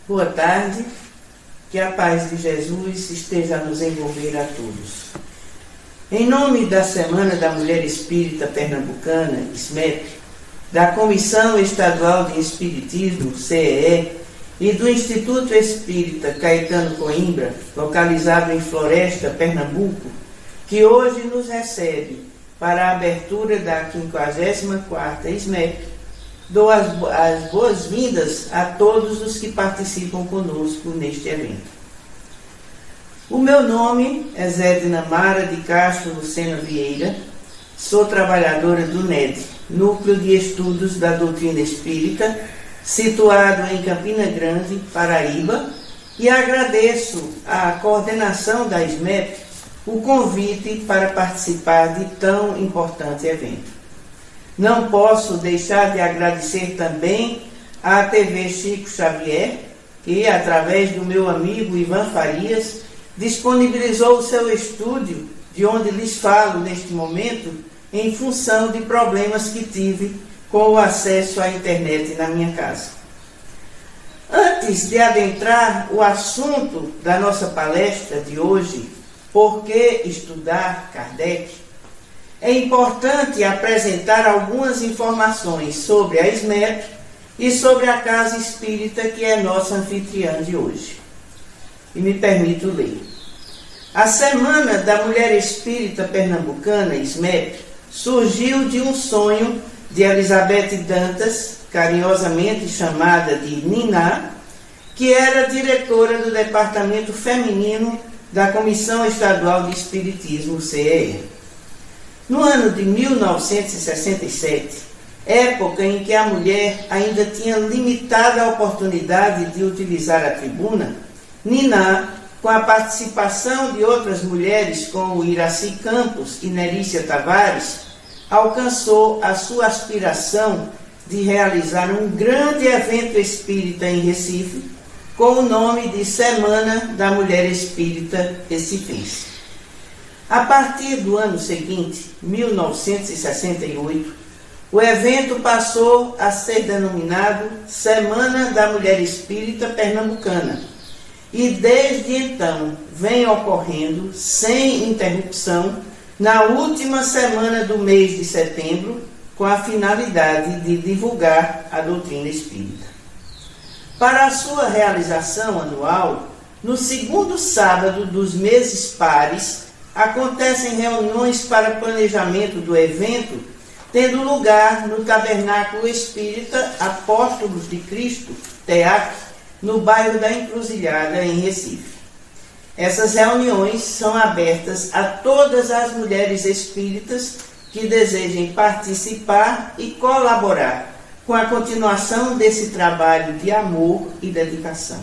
Boa tarde, que a paz de Jesus esteja a nos envolver a todos. Em nome da Semana da Mulher Espírita Pernambucana, SMEP, da Comissão Estadual de Espiritismo, CEE, e do Instituto Espírita Caetano Coimbra, localizado em Floresta, Pernambuco, que hoje nos recebe para a abertura da 54ª SMEP, dou as boas-vindas a todos os que participam conosco neste evento. O meu nome é Zédina Mara de Castro Lucena Vieira, sou trabalhadora do NED, Núcleo de Estudos da Doutrina Espírita, situado em Campina Grande, Paraíba, e agradeço à coordenação da SMEP o convite para participar de tão importante evento. Não posso deixar de agradecer também à TV Chico Xavier, que, através do meu amigo Ivan Farias, disponibilizou o seu estúdio, de onde lhes falo neste momento, em função de problemas que tive com o acesso à internet na minha casa. Antes de adentrar o assunto da nossa palestra de hoje, Por que estudar Kardec?, é importante apresentar algumas informações sobre a SMEP e sobre a Casa Espírita, que é nossa anfitriã de hoje. E me permito ler. A Semana da Mulher Espírita Pernambucana, SMEP, surgiu de um sonho de Elizabeth Dantas, carinhosamente chamada de Niná, que era diretora do Departamento Feminino da Comissão Estadual de Espiritismo, CEE. No ano de 1967, época em que a mulher ainda tinha limitada oportunidade de utilizar a tribuna, Niná, com a participação de outras mulheres como Iraci Campos e Nerícia Tavares, alcançou a sua aspiração de realizar um grande evento espírita em Recife, com o nome de Semana da Mulher Espírita Recifense. A partir do ano seguinte, 1968, o evento passou a ser denominado Semana da Mulher Espírita Pernambucana e desde então vem ocorrendo sem interrupção na última semana do mês de setembro, com a finalidade de divulgar a doutrina espírita. Para a sua realização anual, no segundo sábado dos meses pares, acontecem reuniões para planejamento do evento, tendo lugar no Tabernáculo Espírita Apóstolos de Cristo, TEAC, no bairro da Encruzilhada, em Recife. Essas reuniões são abertas a todas as mulheres espíritas que desejem participar e colaborar com a continuação desse trabalho de amor e dedicação.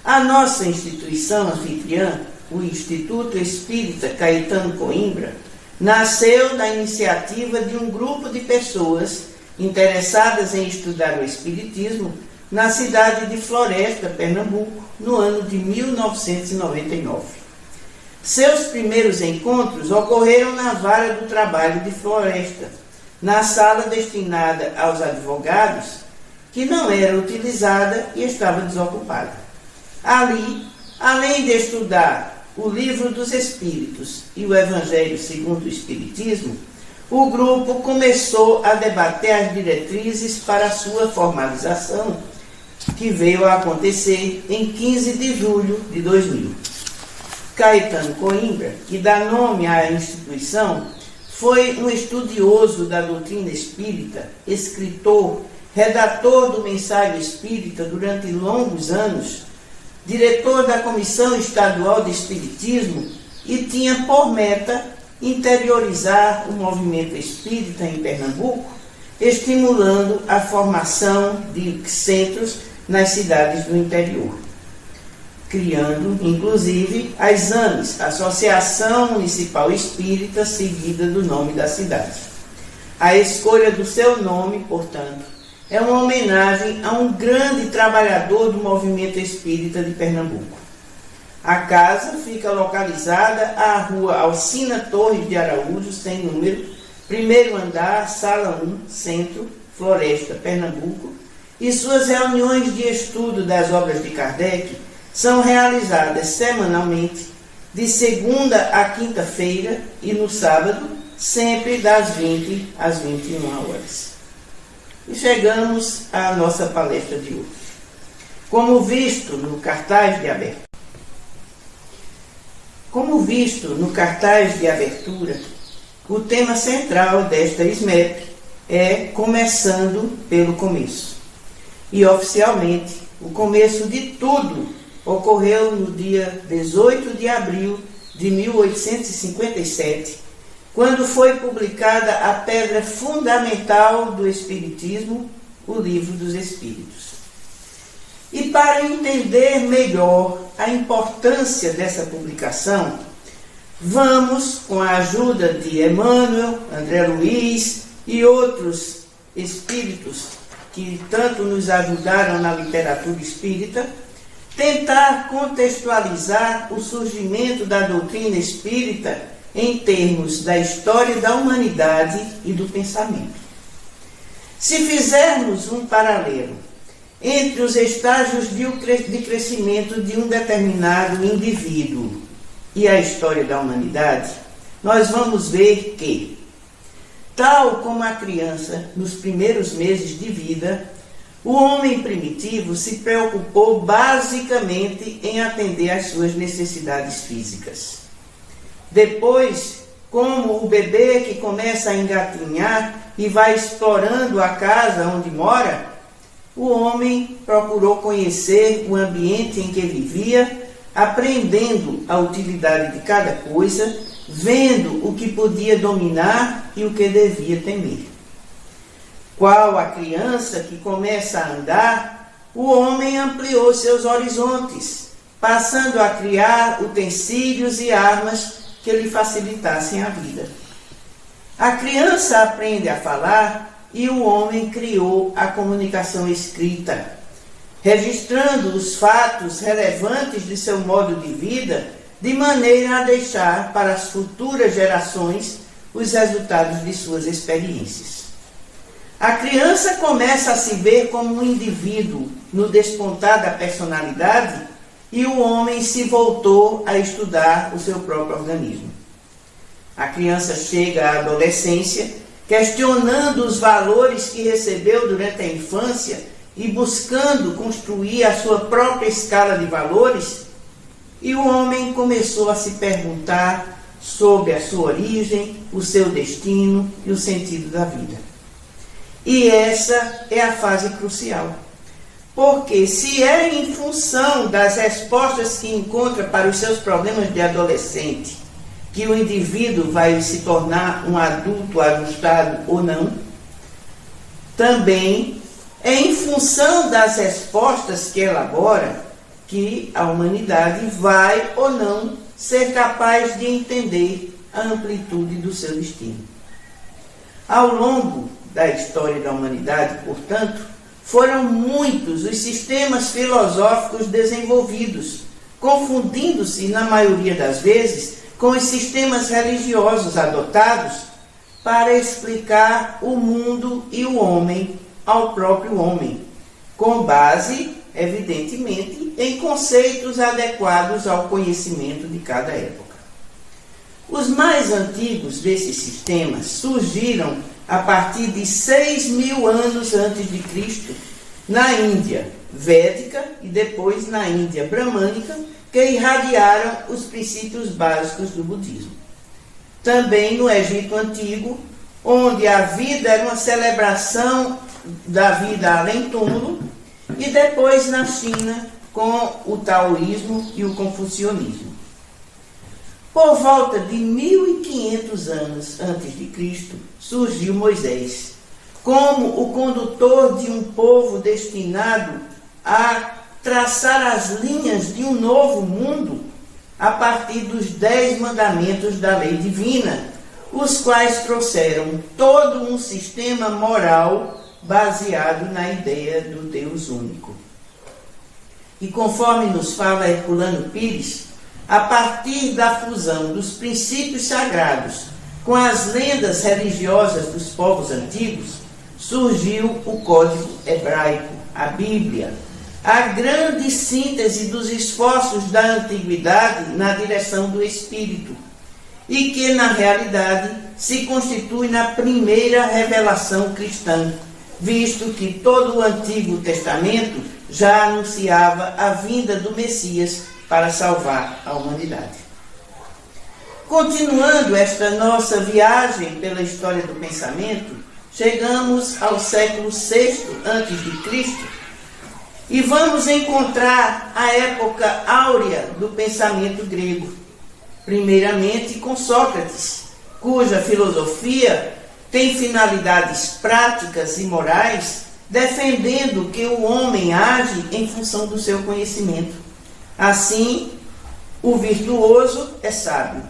A nossa instituição anfitriã, o Instituto Espírita Caetano Coimbra, nasceu da iniciativa de um grupo de pessoas interessadas em estudar o Espiritismo na cidade de Floresta, Pernambuco, no ano de 1999. Seus primeiros encontros ocorreram na Vara do Trabalho de Floresta, na sala destinada aos advogados, que não era utilizada e estava desocupada. Ali, além de estudar o Livro dos Espíritos e o Evangelho segundo o Espiritismo, o grupo começou a debater as diretrizes para a sua formalização, que veio a acontecer em 15 de julho de 2000. Caetano Coimbra, que dá nome à instituição, foi um estudioso da doutrina espírita, escritor, redator do Mensário Espírita durante longos anos, diretor da Comissão Estadual de Espiritismo e tinha por meta interiorizar o movimento espírita em Pernambuco, estimulando a formação de centros nas cidades do interior, criando, inclusive, a Exames, Associação Municipal Espírita, seguida do nome da cidade. A escolha do seu nome, portanto, é uma homenagem a um grande trabalhador do movimento espírita de Pernambuco. A casa fica localizada à rua Alcina Torres de Araújo, sem número, primeiro andar, sala 1, centro, Floresta, Pernambuco, e suas reuniões de estudo das obras de Kardec são realizadas semanalmente, de segunda a quinta-feira e no sábado, sempre das 20 às 21 horas. E chegamos à nossa palestra de hoje. Como visto no cartaz de abertura, o tema central desta SMEP é Começando pelo Começo. E oficialmente, o começo de tudo ocorreu no dia 18 de abril de 1857, quando foi publicada a pedra fundamental do Espiritismo, o Livro dos Espíritos. E para entender melhor a importância dessa publicação, vamos, com a ajuda de Emmanuel, André Luiz e outros espíritos que tanto nos ajudaram na literatura espírita, tentar contextualizar o surgimento da doutrina espírita em termos da história da humanidade e do pensamento. Se fizermos um paralelo entre os estágios de crescimento de um determinado indivíduo e a história da humanidade, nós vamos ver que, tal como a criança nos primeiros meses de vida, o homem primitivo se preocupou basicamente em atender às suas necessidades físicas. Depois, como o bebê que começa a engatinhar e vai explorando a casa onde mora, o homem procurou conhecer o ambiente em que vivia, aprendendo a utilidade de cada coisa, vendo o que podia dominar e o que devia temer. Qual a criança que começa a andar, o homem ampliou seus horizontes, passando a criar utensílios e armas que lhe facilitassem a vida. A criança aprende a falar e o homem criou a comunicação escrita, registrando os fatos relevantes de seu modo de vida, de maneira a deixar para as futuras gerações os resultados de suas experiências. A criança começa a se ver como um indivíduo no despontar da personalidade e o homem se voltou a estudar o seu próprio organismo. A criança chega à adolescência questionando os valores que recebeu durante a infância e buscando construir a sua própria escala de valores, e o homem começou a se perguntar sobre a sua origem, o seu destino e o sentido da vida. E essa é a fase crucial. Porque se é em função das respostas que encontra para os seus problemas de adolescente que o indivíduo vai se tornar um adulto ajustado ou não, também é em função das respostas que elabora que a humanidade vai ou não ser capaz de entender a amplitude do seu destino. Ao longo da história da humanidade, portanto, foram muitos os sistemas filosóficos desenvolvidos, confundindo-se, na maioria das vezes, com os sistemas religiosos adotados para explicar o mundo e o homem ao próprio homem, com base, evidentemente, em conceitos adequados ao conhecimento de cada época. Os mais antigos desses sistemas surgiram a partir de 6.000 anos antes de Cristo, na Índia Védica e depois na Índia Bramânica, que irradiaram os princípios básicos do budismo. Também no Egito Antigo, onde a vida era uma celebração da vida além-túmulo, e depois na China, com o taoísmo e o confucionismo. Por volta de 1.500 anos antes de Cristo, surgiu Moisés, como o condutor de um povo destinado a traçar as linhas de um novo mundo a partir dos 10 mandamentos da lei divina, os quais trouxeram todo um sistema moral baseado na ideia do Deus único. E conforme nos fala Herculano Pires, a partir da fusão dos princípios sagrados com as lendas religiosas dos povos antigos, surgiu o Código Hebraico, a Bíblia, a grande síntese dos esforços da antiguidade na direção do Espírito, e que, na realidade, se constitui na primeira revelação cristã, visto que todo o Antigo Testamento já anunciava a vinda do Messias para salvar a humanidade. Continuando esta nossa viagem pela história do pensamento, chegamos ao século VI a.C. e vamos encontrar a época áurea do pensamento grego, primeiramente com Sócrates, cuja filosofia tem finalidades práticas e morais, defendendo que o homem age em função do seu conhecimento. Assim, o virtuoso é sábio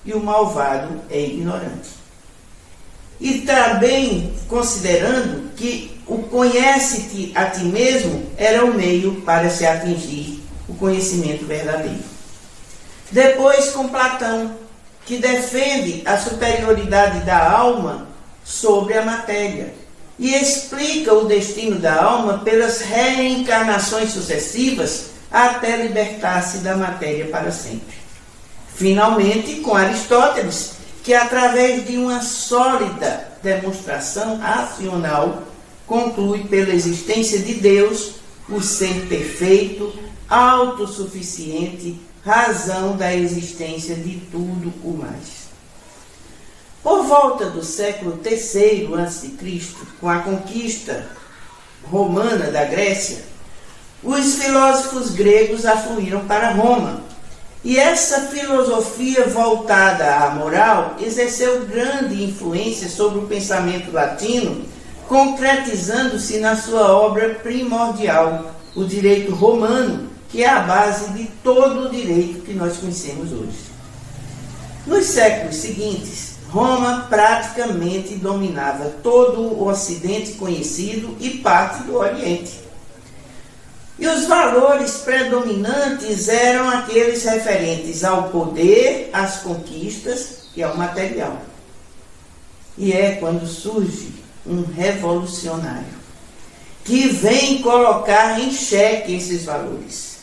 e o malvado é ignorante. E também considerando que o conhece-te a ti mesmo era o meio para se atingir o conhecimento verdadeiro. Depois com Platão, que defende a superioridade da alma sobre a matéria e explica o destino da alma pelas reencarnações sucessivas até libertar-se da matéria para sempre. Finalmente, com Aristóteles, que através de uma sólida demonstração racional conclui pela existência de Deus, o ser perfeito, autossuficiente, razão da existência de tudo o mais. Por volta do século III a.C., com a conquista romana da Grécia, os filósofos gregos afluíram para Roma, e essa filosofia voltada à moral exerceu grande influência sobre o pensamento latino, concretizando-se na sua obra primordial, o direito romano, que é a base de todo o direito que nós conhecemos hoje. Nos séculos seguintes, Roma praticamente dominava todo o Ocidente conhecido e parte do Oriente. E os valores predominantes eram aqueles referentes ao poder, às conquistas e ao material. E é quando surge um revolucionário que vem colocar em xeque esses valores.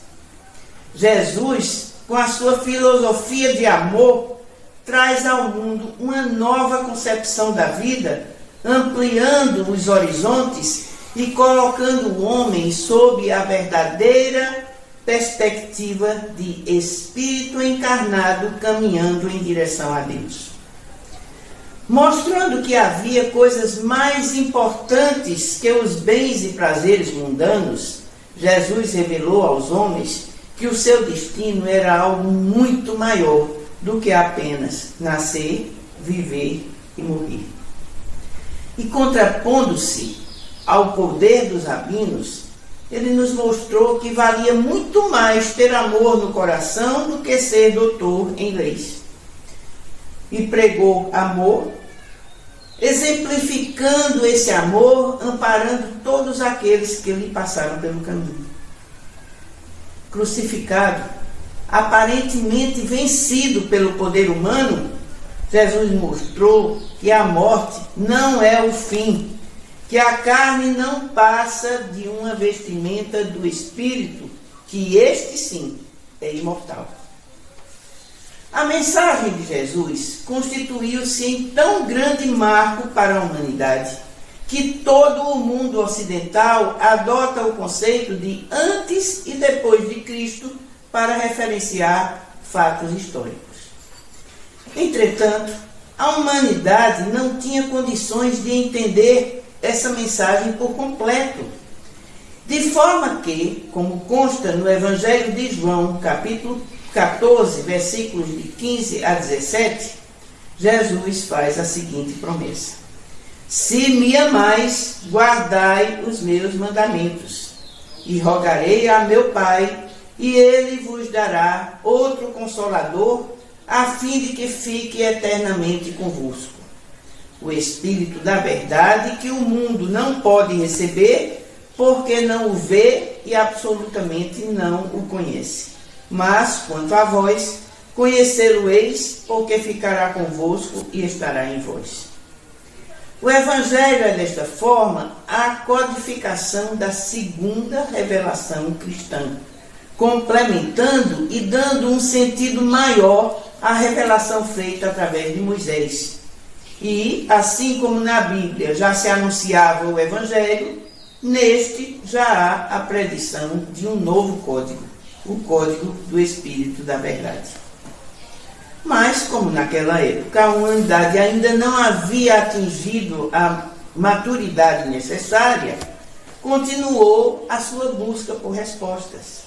Jesus, com a sua filosofia de amor, traz ao mundo uma nova concepção da vida, ampliando os horizontes e colocando o homem sob a verdadeira perspectiva de espírito encarnado caminhando em direção a Deus. Mostrando que havia coisas mais importantes que os bens e prazeres mundanos, Jesus revelou aos homens que o seu destino era algo muito maior do que apenas nascer, viver e morrer. E contrapondo-se ao poder dos rabinos, ele nos mostrou que valia muito mais ter amor no coração do que ser doutor em leis. E pregou amor, exemplificando esse amor, amparando todos aqueles que lhe passaram pelo caminho. Crucificado, aparentemente vencido pelo poder humano, Jesus mostrou que a morte não é o fim, que a carne não passa de uma vestimenta do espírito, que este sim é imortal. A mensagem de Jesus constituiu-se em tão grande marco para a humanidade, que todo o mundo ocidental adota o conceito de antes e depois de Cristo para referenciar fatos históricos. Entretanto, a humanidade não tinha condições de entender essa mensagem por completo, de forma que, como consta no Evangelho de João, capítulo 14, versículos de 15 a 17, Jesus faz a seguinte promessa: se me amais, guardai os meus mandamentos, e rogarei a meu Pai, e ele vos dará outro Consolador, a fim de que fique eternamente convosco. O Espírito da verdade, que o mundo não pode receber, porque não o vê e absolutamente não o conhece. Mas, quanto a vós, conhecê-lo-eis, porque ficará convosco e estará em vós. O Evangelho é, desta forma, a codificação da segunda revelação cristã, complementando e dando um sentido maior à revelação feita através de Moisés. E, assim como na Bíblia já se anunciava o Evangelho, neste já há a predição de um novo código, o Código do Espírito da Verdade. Mas, como naquela época a humanidade ainda não havia atingido a maturidade necessária, continuou a sua busca por respostas.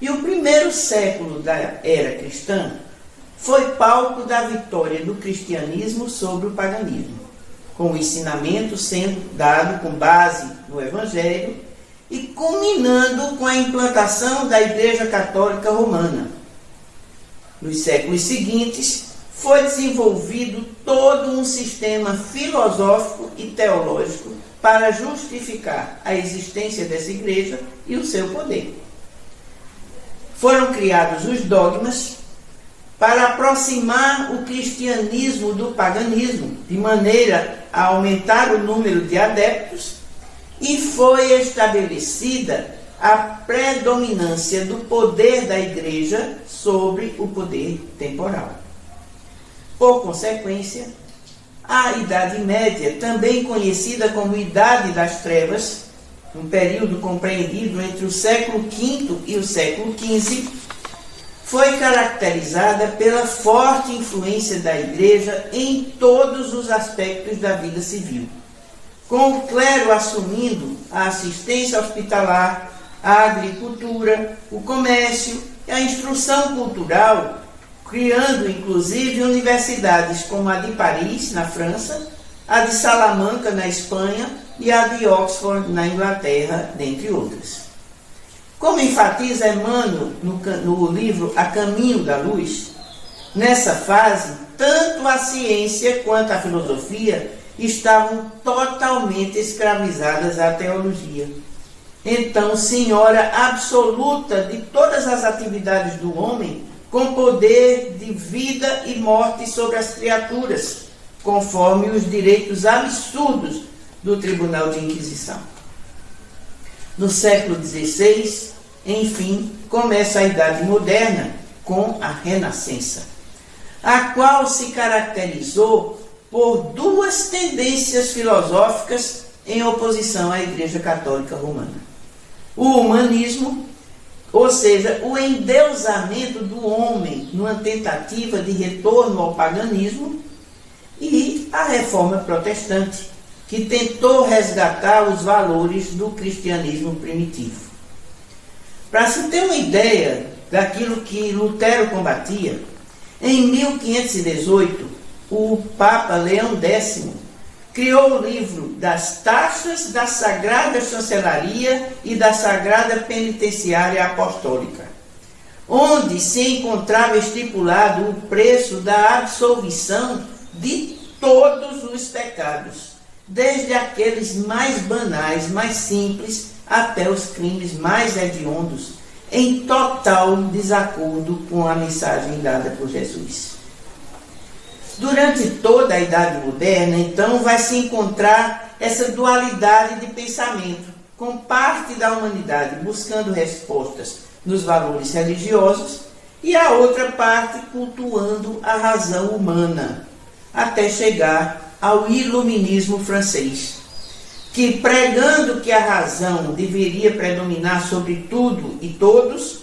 E o primeiro século da era cristã foi palco da vitória do cristianismo sobre o paganismo, com o ensinamento sendo dado com base no Evangelho e culminando com a implantação da Igreja Católica Romana. Nos séculos seguintes, foi desenvolvido todo um sistema filosófico e teológico para justificar a existência dessa igreja e o seu poder. Foram criados os dogmas para aproximar o cristianismo do paganismo, de maneira a aumentar o número de adeptos, e foi estabelecida a predominância do poder da igreja sobre o poder temporal. Por consequência, a Idade Média, também conhecida como Idade das Trevas, um período compreendido entre o século V e o século XV, foi caracterizada pela forte influência da igreja em todos os aspectos da vida civil, com o clero assumindo a assistência hospitalar, a agricultura, o comércio e a instrução cultural, criando inclusive universidades como a de Paris, na França, a de Salamanca, na Espanha, e a de Oxford, na Inglaterra, dentre outras. Como enfatiza Emmanuel no livro A Caminho da Luz, nessa fase, tanto a ciência quanto a filosofia estavam totalmente escravizadas à teologia. Então, senhora absoluta de todas as atividades do homem, com poder de vida e morte sobre as criaturas, conforme os direitos absurdos do Tribunal de Inquisição. No século XVI, enfim, começa a Idade Moderna com a Renascença, a qual se caracterizou por duas tendências filosóficas em oposição à Igreja Católica Romana. O humanismo, ou seja, o endeusamento do homem numa tentativa de retorno ao paganismo, e a Reforma Protestante, que tentou resgatar os valores do cristianismo primitivo. Para se ter uma ideia daquilo que Lutero combatia, em 1518, o Papa Leão X criou o livro das taxas da Sagrada Chancelaria e da Sagrada Penitenciária Apostólica, onde se encontrava estipulado o preço da absolvição de todos os pecados, desde aqueles mais banais, mais simples, até os crimes mais hediondos, em total desacordo com a mensagem dada por Jesus. Durante toda a Idade Moderna, então, vai se encontrar essa dualidade de pensamento, com parte da humanidade buscando respostas nos valores religiosos e a outra parte cultuando a razão humana, até chegar ao iluminismo francês, que, pregando que a razão deveria predominar sobre tudo e todos,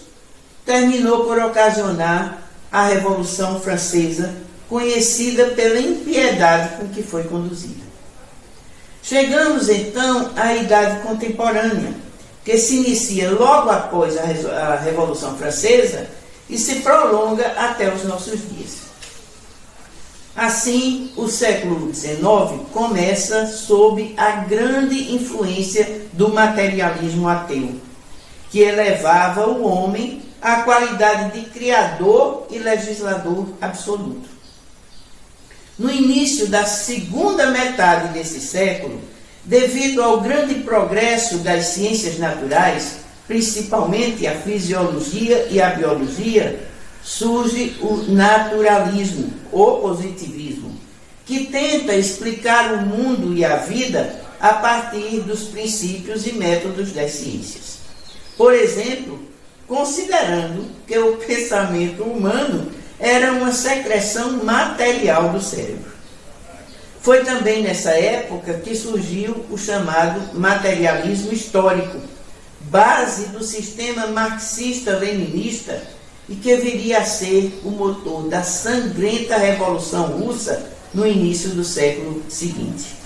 terminou por ocasionar a Revolução Francesa, conhecida pela impiedade com que foi conduzida. Chegamos então à Idade Contemporânea, que se inicia logo após a Revolução Francesa e se prolonga até os nossos dias. Assim, o século XIX começa sob a grande influência do materialismo ateu, que elevava o homem à qualidade de criador e legislador absoluto. No início da segunda metade desse século, devido ao grande progresso das ciências naturais, principalmente a fisiologia e a biologia, surge o naturalismo, o positivismo, que tenta explicar o mundo e a vida a partir dos princípios e métodos das ciências. Por exemplo, considerando que o pensamento humano era uma secreção material do cérebro. Foi também nessa época que surgiu o chamado materialismo histórico, base do sistema marxista-leninista e que viria a ser o motor da sangrenta Revolução Russa no início do século seguinte.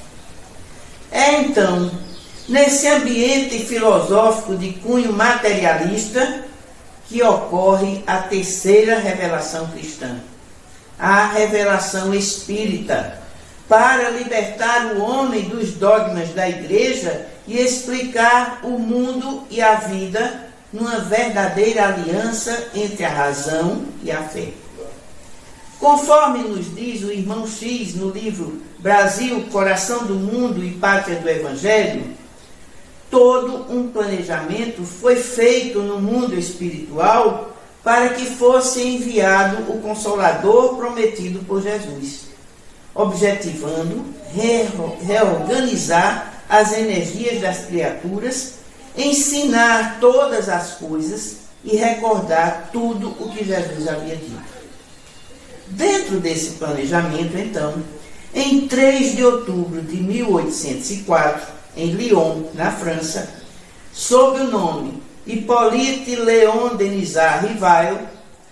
É então, nesse ambiente filosófico de cunho materialista, que ocorre a terceira revelação cristã, a revelação espírita, para libertar o homem dos dogmas da igreja e explicar o mundo e a vida numa verdadeira aliança entre a razão e a fé. Conforme nos diz o irmão X no livro Brasil, Coração do Mundo e Pátria do Evangelho, todo um planejamento foi feito no mundo espiritual para que fosse enviado o Consolador prometido por Jesus, objetivando reorganizar as energias das criaturas, ensinar todas as coisas e recordar tudo o que Jesus havia dito. Dentro desse planejamento, então, em 3 de outubro de 1804, em Lyon, na França, sob o nome Hippolyte Léon Denisard Rivail,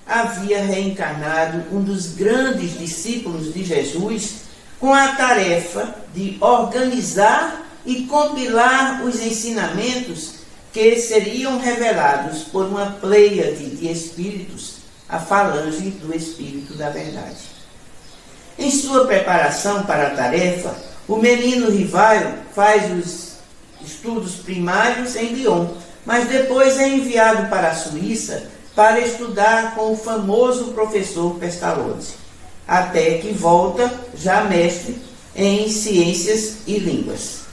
havia reencarnado um dos grandes discípulos de Jesus com a tarefa de organizar e compilar os ensinamentos que seriam revelados por uma pleiade de espíritos, a falange do Espírito da Verdade. Em sua preparação para a tarefa, o menino Rivail faz os estudos primários em Lyon, mas depois é enviado para a Suíça para estudar com o famoso professor Pestalozzi, até que volta já mestre em ciências e línguas.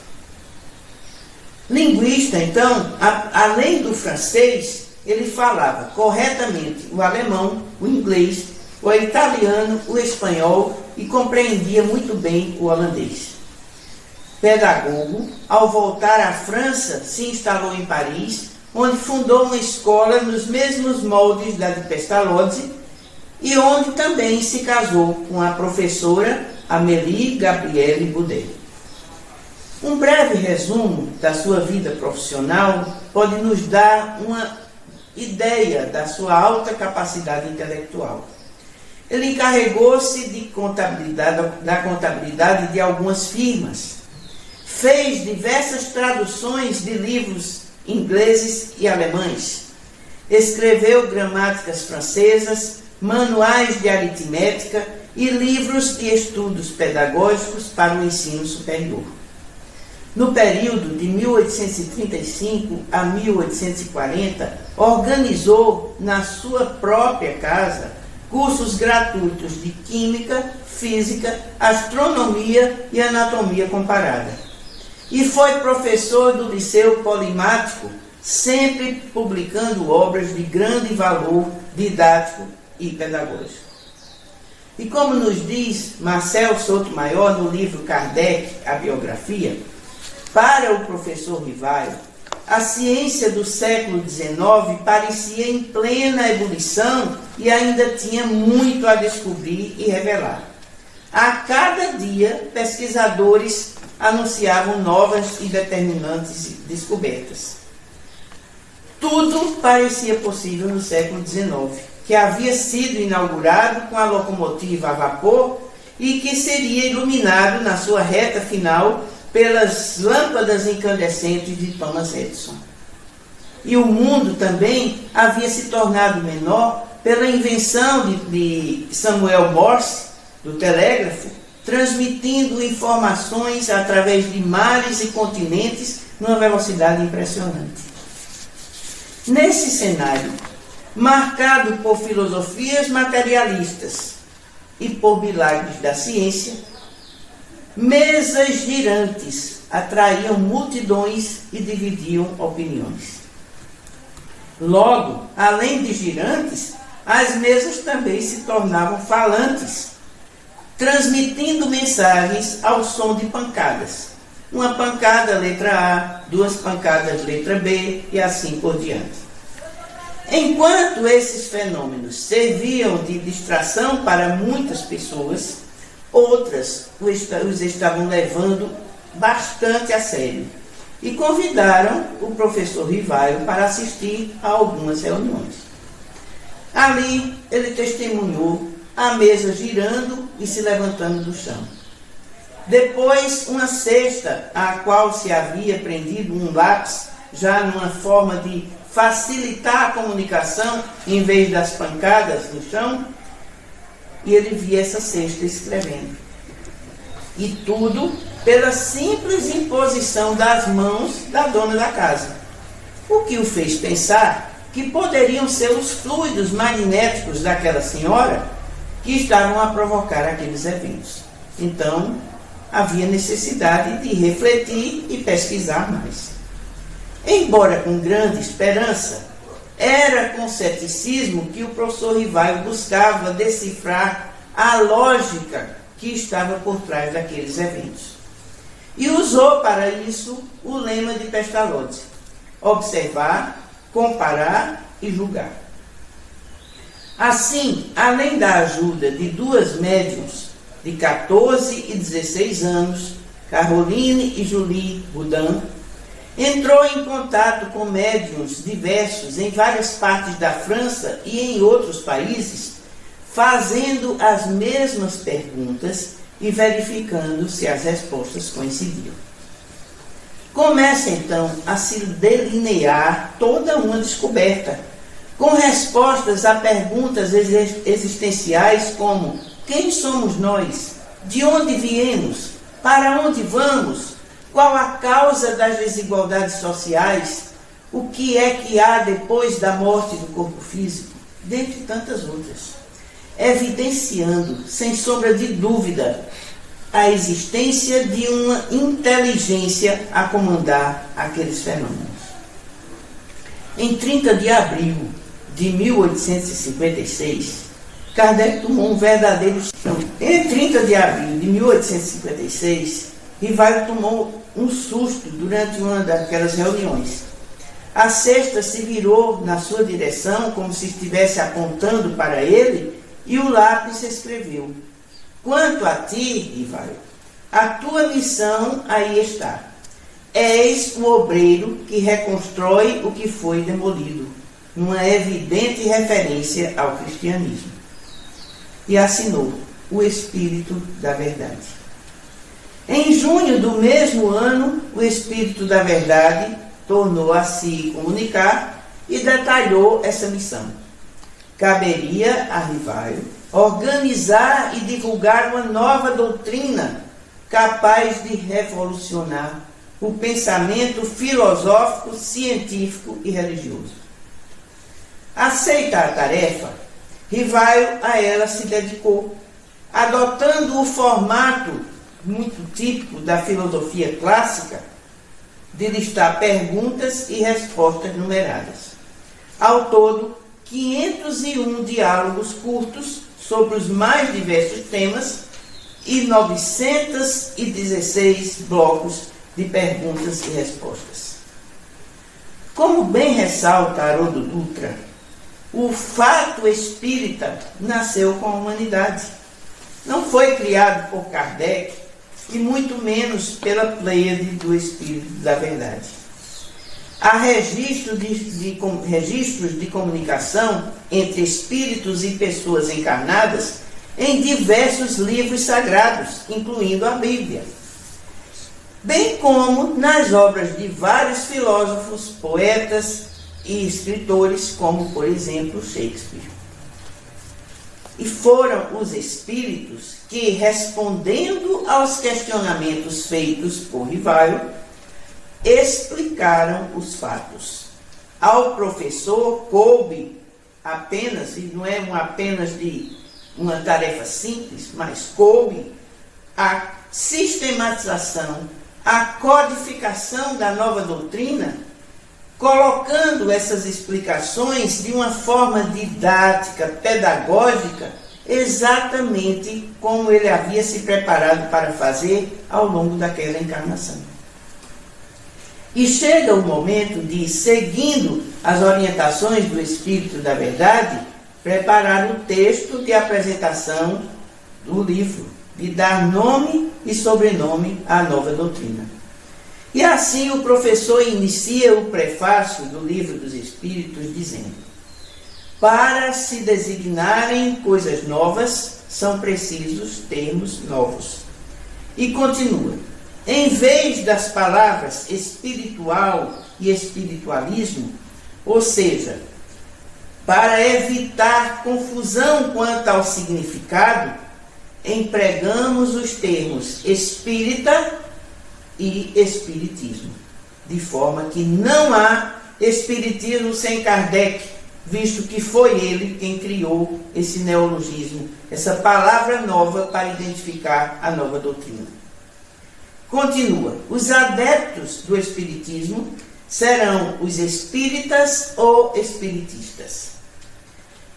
Linguista, então, além do francês, ele falava corretamente o alemão, o inglês, o italiano, o espanhol e compreendia muito bem o holandês. Pedagogo, ao voltar à França, se instalou em Paris, onde fundou uma escola nos mesmos moldes da de Pestalozzi e onde também se casou com a professora Amélie Gabrielle Boudet. Um breve resumo da sua vida profissional pode nos dar uma ideia da sua alta capacidade intelectual. Ele encarregou-se da contabilidade de algumas firmas, fez diversas traduções de livros ingleses e alemães, escreveu gramáticas francesas, manuais de aritmética e livros de estudos pedagógicos para o ensino superior. No período de 1835 a 1840, organizou na sua própria casa cursos gratuitos de Química, Física, Astronomia e Anatomia Comparada. E foi professor do Liceu Polimático, sempre publicando obras de grande valor didático e pedagógico. E como nos diz Marcel Sotomayor no livro Kardec, a biografia, para o professor Rivail, a ciência do século XIX parecia em plena ebulição e ainda tinha muito a descobrir e revelar. A cada dia, pesquisadores anunciavam novas e determinantes descobertas. Tudo parecia possível no século XIX, que havia sido inaugurado com a locomotiva a vapor e que seria iluminado na sua reta final pelas lâmpadas incandescentes de Thomas Edison. E o mundo também havia se tornado menor pela invenção de Samuel Morse, do telégrafo, transmitindo informações através de mares e continentes numa velocidade impressionante. Nesse cenário, marcado por filosofias materialistas e por milagres da ciência, mesas girantes atraíam multidões e dividiam opiniões. Logo, além de girantes, as mesas também se tornavam falantes, transmitindo mensagens ao som de pancadas. Uma pancada, letra A, duas pancadas, letra B, e assim por diante. Enquanto esses fenômenos serviam de distração para muitas pessoas, outras os estavam levando bastante a sério e convidaram o professor Rivaio para assistir a algumas reuniões. Ali ele testemunhou a mesa girando e se levantando do chão. Depois, uma cesta, à qual se havia prendido um lápis, já numa forma de facilitar a comunicação, em vez das pancadas no chão, e ele via essa cesta escrevendo. E tudo pela simples imposição das mãos da dona da casa. O que o fez pensar que poderiam ser os fluidos magnéticos daquela senhora que estavam a provocar aqueles eventos. Então, havia necessidade de refletir e pesquisar mais. Embora com grande esperança, era com ceticismo que o professor Rivaio buscava decifrar a lógica que estava por trás daqueles eventos. E usou para isso o lema de Pestalozzi: observar, comparar e julgar. Assim, além da ajuda de duas médiuns de 14 e 16 anos, Caroline e Julie Boudin, entrou em contato com médiuns diversos em várias partes da França e em outros países, fazendo as mesmas perguntas e verificando se as respostas coincidiam. Começa então a se delinear toda uma descoberta, com respostas a perguntas existenciais como: quem somos nós? De onde viemos? Para onde vamos? Qual a causa das desigualdades sociais? O que é que há depois da morte do corpo físico? Dentre tantas outras. Evidenciando, sem sombra de dúvida, a existência de uma inteligência a comandar aqueles fenômenos. Em 30 de abril de 1856, Kardec tomou um verdadeiro... Em 30 de abril de 1856, Rivaio tomou um susto durante uma daquelas reuniões. A cesta se virou na sua direção, como se estivesse apontando para ele, e o lápis escreveu: quanto a ti, Rivaio, a tua missão aí está. És o obreiro que reconstrói o que foi demolido, numa evidente referência ao cristianismo. E assinou: o Espírito da Verdade. Em junho do mesmo ano, o Espírito da Verdade tornou a se comunicar e detalhou essa missão. Caberia a Rivaio organizar e divulgar uma nova doutrina capaz de revolucionar o pensamento filosófico, científico e religioso. Aceita a tarefa, Rivaio a ela se dedicou, adotando o formato muito típico da filosofia clássica de listar perguntas e respostas numeradas. Ao todo, 501 diálogos curtos sobre os mais diversos temas e 916 blocos de perguntas e respostas. Como bem ressalta Haroldo Dutra, o fato espírita nasceu com a humanidade. Não foi criado por Kardec e muito menos pela pleiade do Espírito da Verdade. Há registros de comunicação entre espíritos e pessoas encarnadas em diversos livros sagrados, incluindo a Bíblia, bem como nas obras de vários filósofos, poetas e escritores, como, por exemplo, Shakespeare. E foram os espíritos que, respondendo aos questionamentos feitos por Rivaio, explicaram os fatos. Ao professor coube apenas, e não é apenas de uma tarefa simples, mas coube a sistematização, a codificação da nova doutrina, colocando essas explicações de uma forma didática, pedagógica, exatamente como ele havia se preparado para fazer ao longo daquela encarnação. E chega o momento de, seguindo as orientações do Espírito da Verdade, preparar o texto de apresentação do livro, de dar nome e sobrenome à nova doutrina. E assim o professor inicia o prefácio do Livro dos Espíritos dizendo: para se designarem coisas novas, são precisos termos novos. E continua: em vez das palavras espiritual e espiritualismo, ou seja, para evitar confusão quanto ao significado, empregamos os termos espírita e espiritismo, de forma que não há espiritismo sem Kardec, visto que foi ele quem criou esse neologismo, essa palavra nova para identificar a nova doutrina. Continua: os adeptos do espiritismo serão os espíritas ou espiritistas.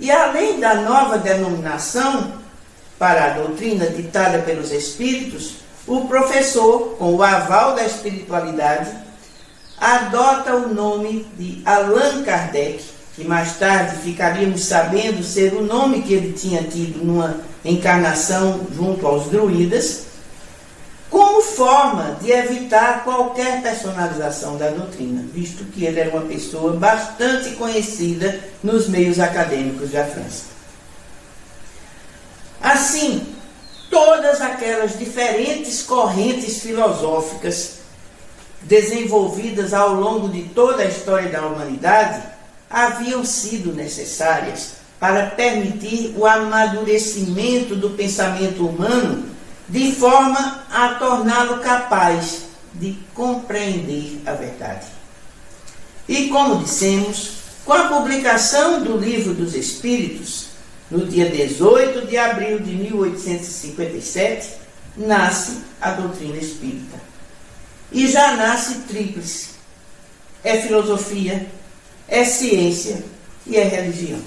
E além da nova denominação para a doutrina ditada pelos espíritos, o professor, com o aval da espiritualidade, adota o nome de Allan Kardec, que mais tarde ficaríamos sabendo ser o nome que ele tinha tido numa encarnação junto aos druidas, como forma de evitar qualquer personalização da doutrina, visto que ele era uma pessoa bastante conhecida nos meios acadêmicos da França. Assim, todas aquelas diferentes correntes filosóficas desenvolvidas ao longo de toda a história da humanidade haviam sido necessárias para permitir o amadurecimento do pensamento humano de forma a torná-lo capaz de compreender a verdade. E como dissemos, com a publicação do Livro dos Espíritos, no dia 18 de abril de 1857, nasce a doutrina espírita. E já nasce tríplice: é filosofia, é ciência e é religião.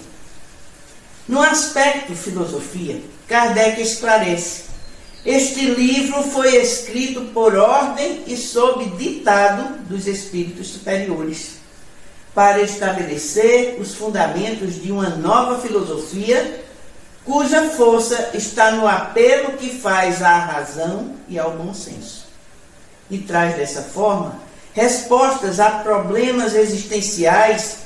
No aspecto filosofia, Kardec esclarece: este livro foi escrito por ordem e sob ditado dos espíritos superiores, para estabelecer os fundamentos de uma nova filosofia, cuja força está no apelo que faz à razão e ao bom senso. E traz dessa forma respostas a problemas existenciais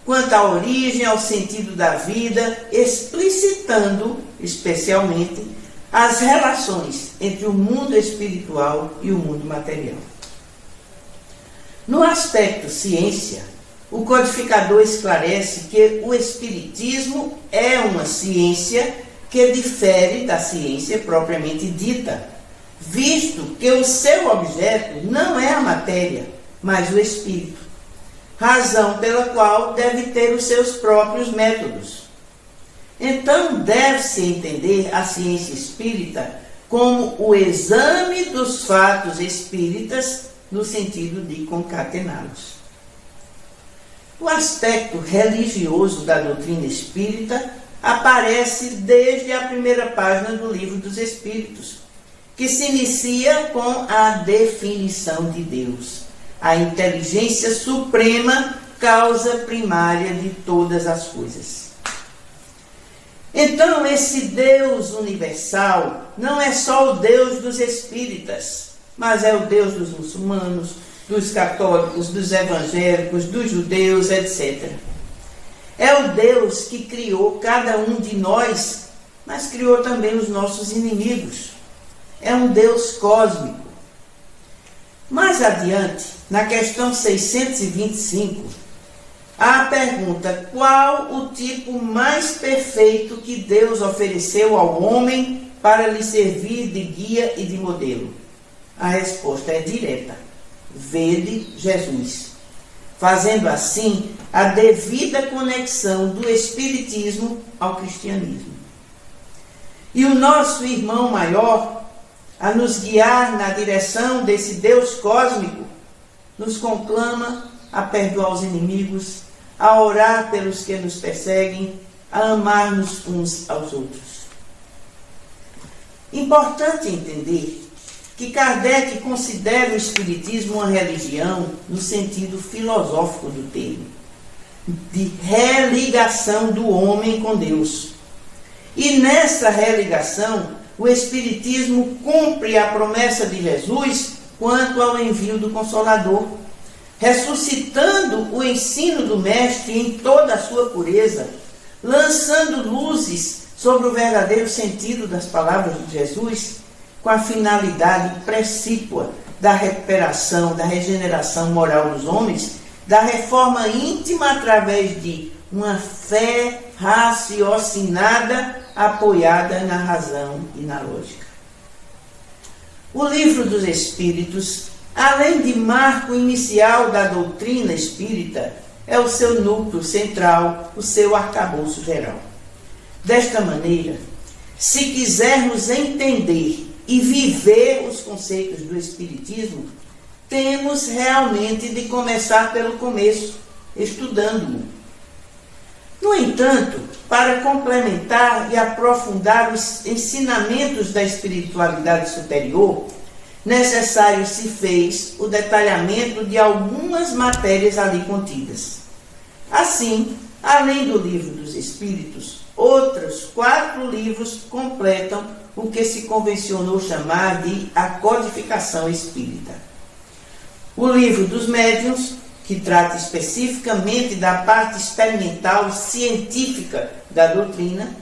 quanto à origem, ao sentido da vida, explicitando especialmente as relações entre o mundo espiritual e o mundo material. No aspecto ciência, o codificador esclarece que o espiritismo é uma ciência que difere da ciência propriamente dita, visto que o seu objeto não é a matéria, mas o espírito, razão pela qual deve ter os seus próprios métodos. Então, deve-se entender a ciência espírita como o exame dos fatos espíritas, no sentido de concatená-los. O aspecto religioso da doutrina espírita aparece desde a primeira página do Livro dos Espíritos, que se inicia com a definição de Deus, a inteligência suprema, causa primária de todas as coisas. Então, esse Deus universal não é só o Deus dos espíritas, mas é o Deus dos muçulmanos, dos católicos, dos evangélicos, dos judeus, etc. É o Deus que criou cada um de nós, mas criou também os nossos inimigos. É um Deus cósmico. Mais adiante, na questão 625, há a pergunta: qual o tipo mais perfeito que Deus ofereceu ao homem para lhe servir de guia e de modelo? A resposta é direta: vede Jesus, fazendo assim a devida conexão do espiritismo ao cristianismo. E o nosso irmão maior, a nos guiar na direção desse Deus cósmico, nos conclama a perdoar os inimigos, a orar pelos que nos perseguem, a amar-nos uns aos outros. Importante entender que Kardec considera o Espiritismo uma religião no sentido filosófico do termo, de religação do homem com Deus. E nessa religação, o Espiritismo cumpre a promessa de Jesus quanto ao envio do Consolador, ressuscitando o ensino do Mestre em toda a sua pureza, lançando luzes sobre o verdadeiro sentido das palavras de Jesus, com a finalidade precípua da recuperação, da regeneração moral dos homens, da reforma íntima através de uma fé raciocinada, apoiada na razão e na lógica. O Livro dos Espíritos, além de marco inicial da doutrina espírita, é o seu núcleo central, o seu arcabouço geral. Desta maneira, se quisermos entender e viver os conceitos do Espiritismo, temos realmente de começar pelo começo, estudando-o. No entanto, para complementar e aprofundar os ensinamentos da espiritualidade superior, necessário se fez o detalhamento de algumas matérias ali contidas. Assim, além do Livro dos Espíritos, outros 4 livros completam o que se convencionou chamar de a codificação espírita. O Livro dos Médiuns, que trata especificamente da parte experimental científica da doutrina,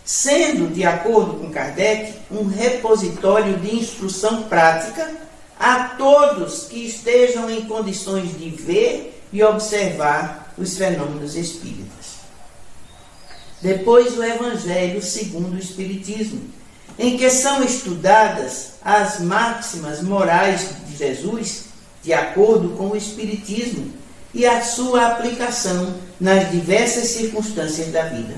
sendo, de acordo com Kardec, um repositório de instrução prática a todos que estejam em condições de ver e observar os fenômenos espíritas. Depois, o Evangelho segundo o Espiritismo, em que são estudadas as máximas morais de Jesus, de acordo com o Espiritismo, e a sua aplicação nas diversas circunstâncias da vida.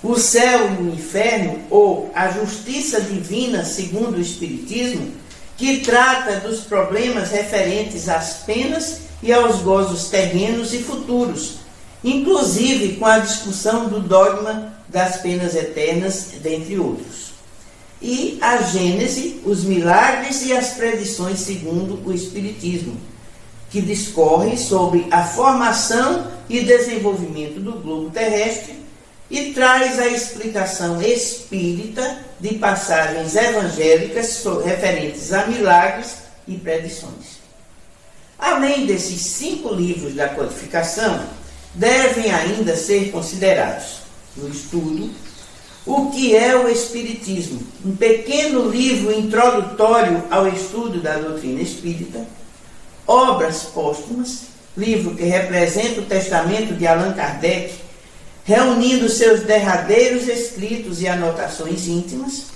O céu e o inferno, ou a justiça divina segundo o Espiritismo, que trata dos problemas referentes às penas e aos gozos terrenos e futuros, inclusive com a discussão do dogma das penas eternas, dentre outros. E a Gênese, os milagres e as predições segundo o Espiritismo, que discorre sobre a formação e desenvolvimento do globo terrestre e traz a explicação espírita de passagens evangélicas referentes a milagres e predições. Além desses 5 livros da codificação, devem ainda ser considerados no estudo o que é o Espiritismo, um pequeno livro introdutório ao estudo da doutrina espírita, Obras Póstumas, livro que representa o testamento de Allan Kardec, reunindo seus derradeiros escritos e anotações íntimas,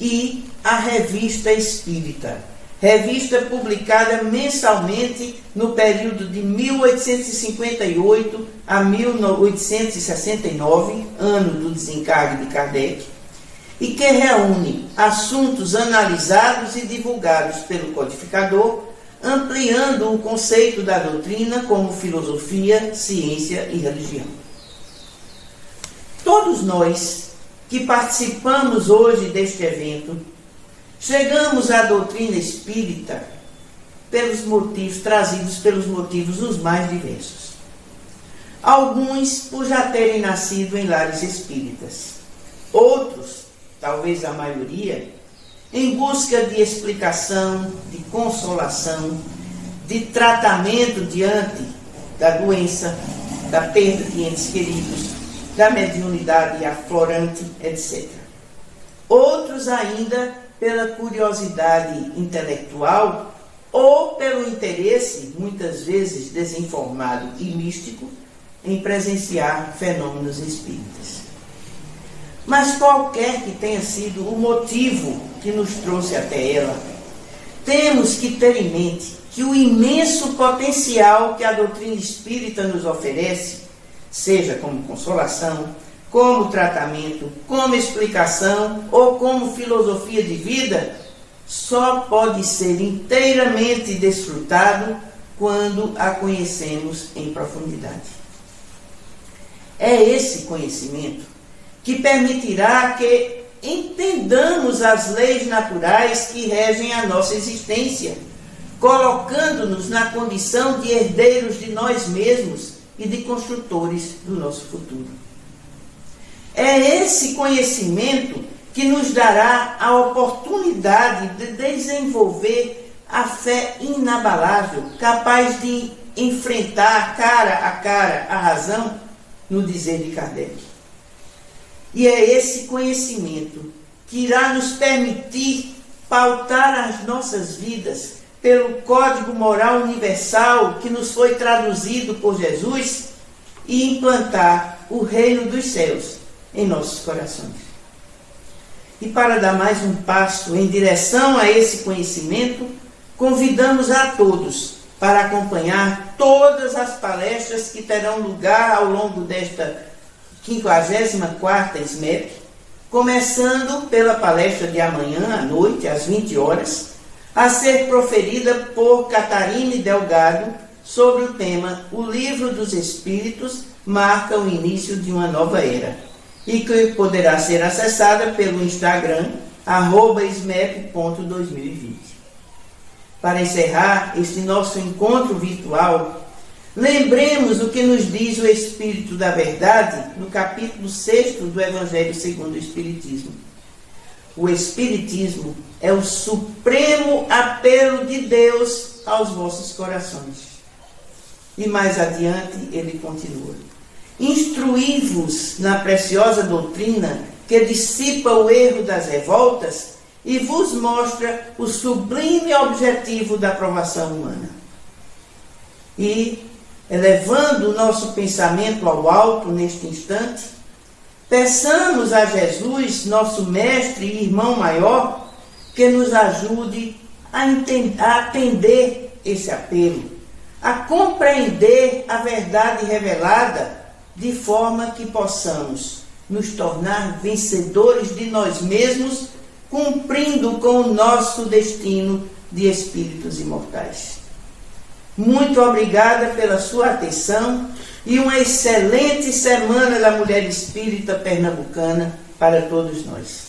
e a Revista Espírita, revista publicada mensalmente no período de 1858 a 1869, ano do desencargo de Kardec, e que reúne assuntos analisados e divulgados pelo codificador, ampliando o conceito da doutrina como filosofia, ciência e religião. Todos nós que participamos hoje deste evento, chegamos à doutrina espírita trazidos pelos motivos os mais diversos. Alguns por já terem nascido em lares espíritas. Outros, talvez a maioria, em busca de explicação, de consolação, de tratamento diante da doença, da perda de entes queridos, da mediunidade aflorante, etc. Outros ainda pela curiosidade intelectual ou pelo interesse, muitas vezes desinformado e místico, em presenciar fenômenos espíritas. Mas qualquer que tenha sido o motivo que nos trouxe até ela, temos que ter em mente que o imenso potencial que a doutrina espírita nos oferece, seja como consolação, como tratamento, como explicação ou como filosofia de vida, só pode ser inteiramente desfrutado quando a conhecemos em profundidade. É esse conhecimento que permitirá que entendamos as leis naturais que regem a nossa existência, colocando-nos na condição de herdeiros de nós mesmos e de construtores do nosso futuro. É esse conhecimento que nos dará a oportunidade de desenvolver a fé inabalável, capaz de enfrentar cara a razão, no dizer de Kardec. E é esse conhecimento que irá nos permitir pautar as nossas vidas pelo código moral universal que nos foi traduzido por Jesus e implantar o reino dos céus em nossos corações. E para dar mais um passo em direção a esse conhecimento, convidamos a todos para acompanhar todas as palestras que terão lugar ao longo desta 54ª SMEP, começando pela palestra de amanhã à noite, às 20 horas, a ser proferida por Catarine Delgado sobre o tema O Livro dos Espíritos marca o início de uma nova era, e que poderá ser acessada pelo Instagram @smep.2020. Para encerrar este nosso encontro virtual, lembremos o que nos diz o Espírito da Verdade no capítulo 6 do Evangelho segundo o Espiritismo. O Espiritismo é o supremo apelo de Deus aos vossos corações. E mais adiante ele continua: instruí-vos na preciosa doutrina que dissipa o erro das revoltas e vos mostra o sublime objetivo da aprovação humana. E, elevando o nosso pensamento ao alto neste instante, peçamos a Jesus, nosso mestre e irmão maior, que nos ajude a atender esse apelo, a compreender a verdade revelada, de forma que possamos nos tornar vencedores de nós mesmos, cumprindo com o nosso destino de espíritos imortais. Muito obrigada pela sua atenção e uma excelente Semana da Mulher Espírita Pernambucana para todos nós.